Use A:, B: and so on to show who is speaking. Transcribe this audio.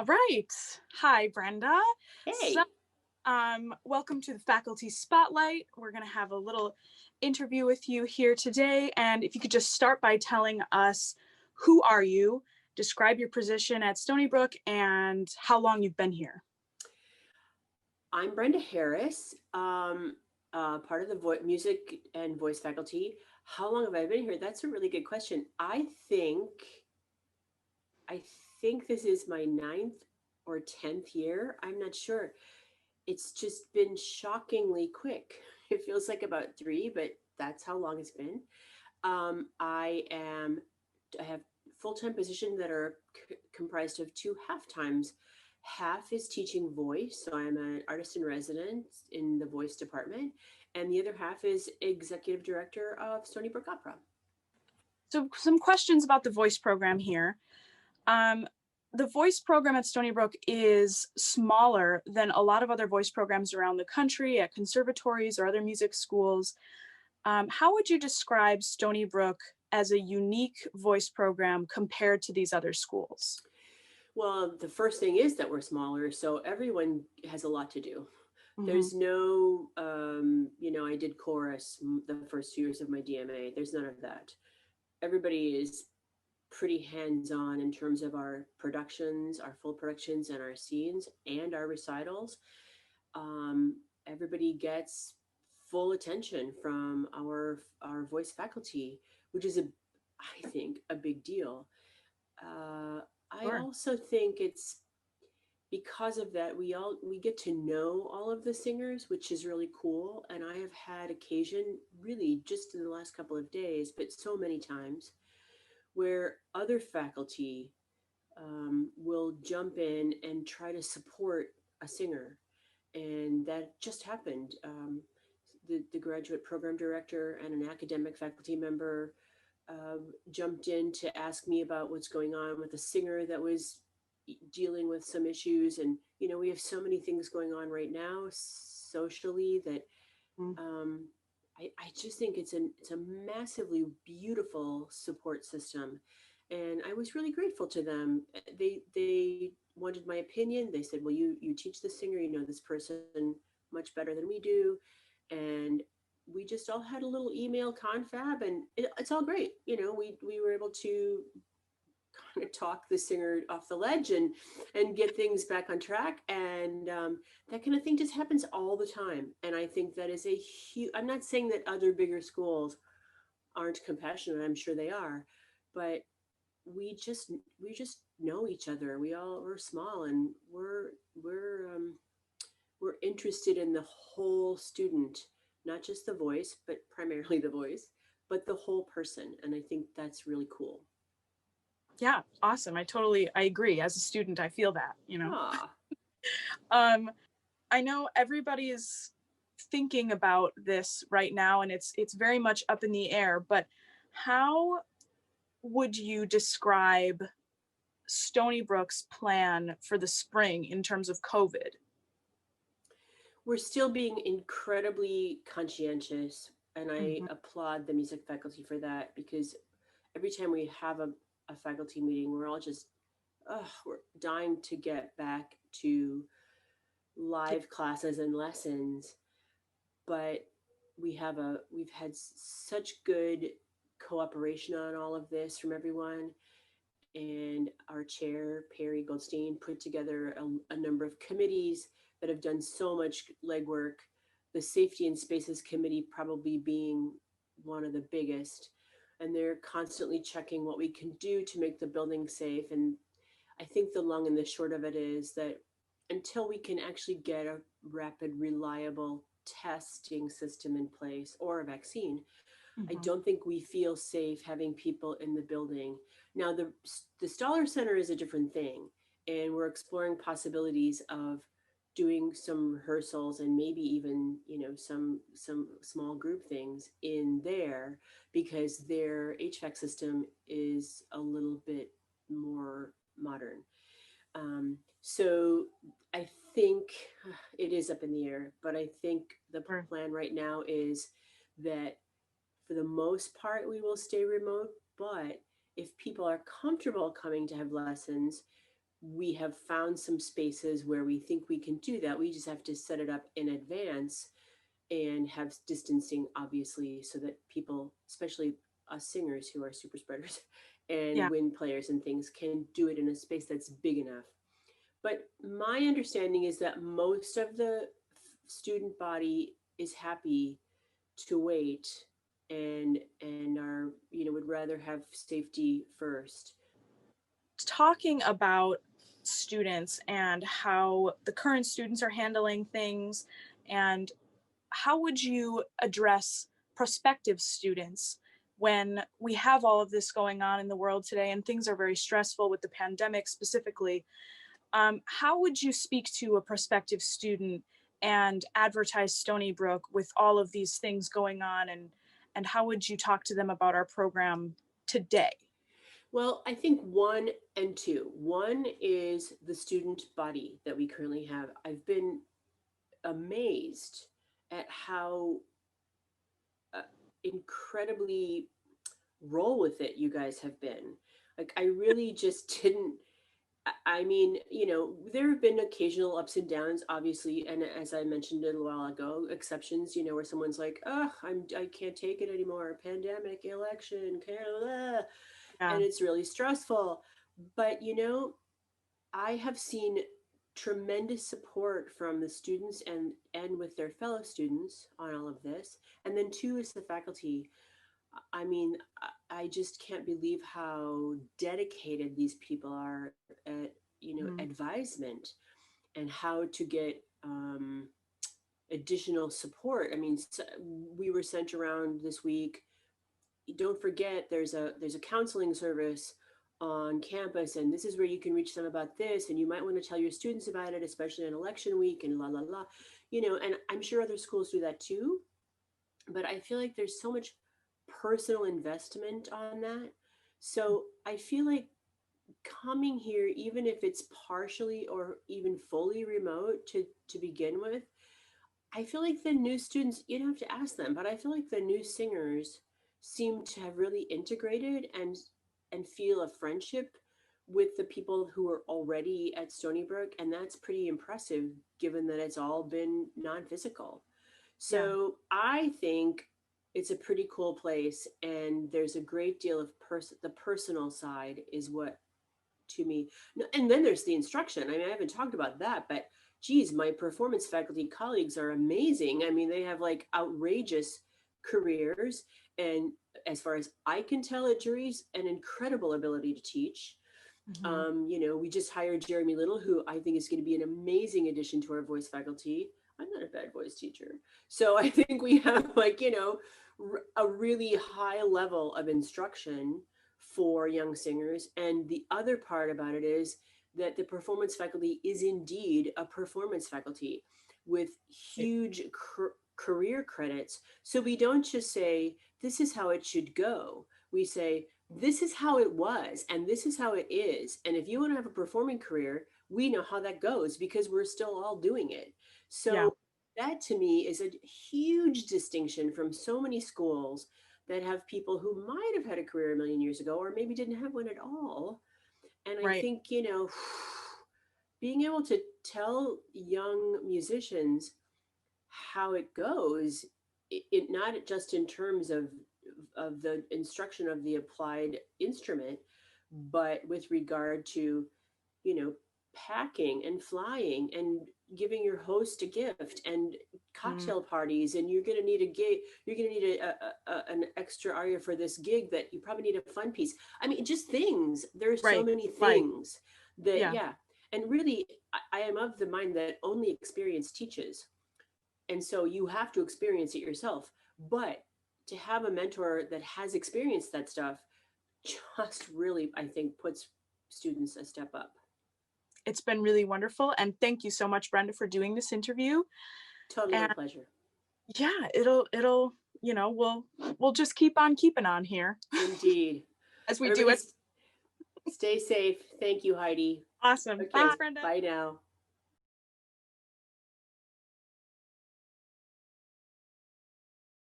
A: All right. Hi, Brenda. So,
B: Hey,
A: welcome to the Faculty Spotlight. We're going to have a little interview with you here today. And if you could just start by telling us, who are you, describe your position at Stony Brook, and how long you've been here.
B: I'm Brenda Harris, part of the music and voice faculty. How long have I been here? That's a really good question. I think this is my ninth or 10th year. I'm not sure. It's just been shockingly quick. It feels like about three, but that's how long it's been. I have full-time positions that are comprised of two half times. Half is teaching voice, so I'm an artist in residence in the voice department, and the other half is executive director of Stony Brook Opera.
A: So, some questions about the voice program here. Um, the voice program at Stony Brook is smaller than a lot of other voice programs around the country at conservatories or other music schools. How would you describe Stony Brook as a unique voice program compared to these other schools?
B: Well, the first thing is that we're smaller, so everyone has a lot to do.
A: Mm-hmm.
B: There's no, I did chorus the first 2 years of my DMA. There's none of that. Everybody is pretty hands-on in terms of our productions, our full productions and our scenes and our recitals. Everybody gets full attention from our voice faculty, which is I think a big deal. I
A: Sure.
B: also think it's because of that we get to know all of the singers, which is really cool. And I have had occasion, really just in the last couple of days, but so many times, where other faculty will jump in and try to support a singer. And that just happened. The graduate program director and an academic faculty member jumped in to ask me about what's going on with a singer that was dealing with some issues. And we have so many things going on right now socially that
A: Mm.
B: I just think it's a massively beautiful support system. And I was really grateful to them. They wanted my opinion. They said, well, you teach this singer, you know this person much better than we do. And we just all had a little email confab, and it's all great. We were able to kind of talk the singer off the ledge and get things back on track. And that kind of thing just happens all the time. And I think that is a huge, I'm not saying that other bigger schools aren't compassionate. I'm sure they are, but we just know each other. We're small, and we're interested in the whole student, not just the voice, but primarily the voice, but the whole person. And I think that's really cool.
A: Yeah, awesome. I agree. As a student, I feel that.
B: Ah,
A: Um, I know everybody is thinking about this right now, and it's very much up in the air, but how would you describe Stony Brook's plan for the spring in terms of COVID?
B: we're still being incredibly conscientious, and I
A: Mm-hmm.
B: applaud the music faculty for that, because every time we have a faculty meeting, we're all just, we're dying to get back to live classes and lessons. But we've had such good cooperation on all of this from everyone. And our chair, Perry Goldstein, put together a number of committees that have done so much legwork. The Safety and Spaces Committee probably being one of the biggest. And they're constantly checking what we can do to make the building safe. And I think the long and the short of it is that until we can actually get a rapid, reliable testing system in place or a vaccine, I
A: Mm-hmm.
B: don't think we feel safe having people in the building. Now, the Stoller Center is a different thing, and we're exploring possibilities of doing some rehearsals and maybe even some small group things in there, because their HVAC system is a little bit more modern. So I think it is up in the air, but I think the
A: Sure.
B: plan right now is that for the most part, we will stay remote. But if people are comfortable coming to have lessons, we have found some spaces where we think we can do that. We just have to set it up in advance and have distancing, obviously, so that people, especially us singers who are super spreaders and
A: Yeah.
B: wind players and things, can do it in a space that's big enough. But my understanding is that most of the student body is happy to wait and are, would rather have safety first.
A: Talking about students and how the current students are handling things, and how would you address prospective students when we have all of this going on in the world today and things are very stressful with the pandemic specifically? How would you speak to a prospective student and advertise Stony Brook with all of these things going on, and how would you talk to them about our program today?
B: Well, I think one and two. One is the student body that we currently have. I've been amazed at how uh, incredibly roll with it you guys have been. Like, I really just didn't. I mean, there have been occasional ups and downs, obviously, and as I mentioned a little while ago, exceptions, where someone's like, "Oh, I can't take it anymore. Pandemic, election, blah,"
A: Yeah.
B: and it's really stressful. But I have seen tremendous support from the students and with their fellow students on all of this, and then two is the faculty. I mean, I just can't believe how dedicated these people are at,
A: Mhm.
B: advisement and how to get additional support. I mean, we were sent around this week. Don't forget, there's a counseling service on campus, and this is where you can reach them about this, and you might want to tell your students about it, especially in election week, and la la la, And I'm sure other schools do that too, but I feel like there's so much personal investment on that. So I feel like coming here, even if it's partially or even fully remote to begin with, I feel like the new students, you don't have to ask them, but I feel like the new singers seem to have really integrated and feel a friendship with the people who are already at Stony Brook, and that's pretty impressive given that it's all been non-physical.
A: Yeah.
B: So I think it's a pretty cool place, and there's a great deal of the personal side is what to me. And then there's the instruction. I mean, I haven't talked about that, but geez, my performance faculty colleagues are amazing. I mean, they have like outrageous careers, and as far as I can tell at juries, an incredible ability to teach.
A: Mhm.
B: We just hired Jeremy Little, who I think is going to be an amazing addition to our voice faculty. I'm not a bad voice teacher. So I think we have like, a really high level of instruction for young singers. And the other part about it is that the performance faculty is indeed a performance faculty with huge career credits. So we don't just say, this is how it should go. We say, this is how it was and this is how it is, and if you want to have a performing career, we know how that goes because we're still all doing it.
A: Yeah.
B: So that to me is a huge distinction from so many schools that have people who might have had a career a million years ago or maybe didn't have one at all. And I
A: Right.
B: think, being able to tell young musicians how it goes, it not just in terms of the instruction of the applied instrument, but with regard to, you know, packing and flying and giving your host a gift and
A: Mm.
B: cocktail parties, and you're going to need a gig, you're going to need an extra aria for this gig that you probably need a fun piece. I mean, just things. There's so
A: Right.
B: many
A: Right.
B: things that,
A: Yeah.
B: yeah. And really, I am of the mind that only experience teaches, and so you have to experience it yourself. But to have a mentor that has experienced that stuff just really, I think, puts students a step up.
A: It's been really wonderful, and thank you so much, Brenda, for doing this interview.
B: Totally my
A: And
B: pleasure.
A: yeah, it'll we'll just keep on keeping on here
B: Indeed.
A: as we do
B: Everybody
A: it.
B: stay safe. Thank you, Heidi.
A: Awesome.
B: Okay,
A: Thanks, Brenda.
B: bye now.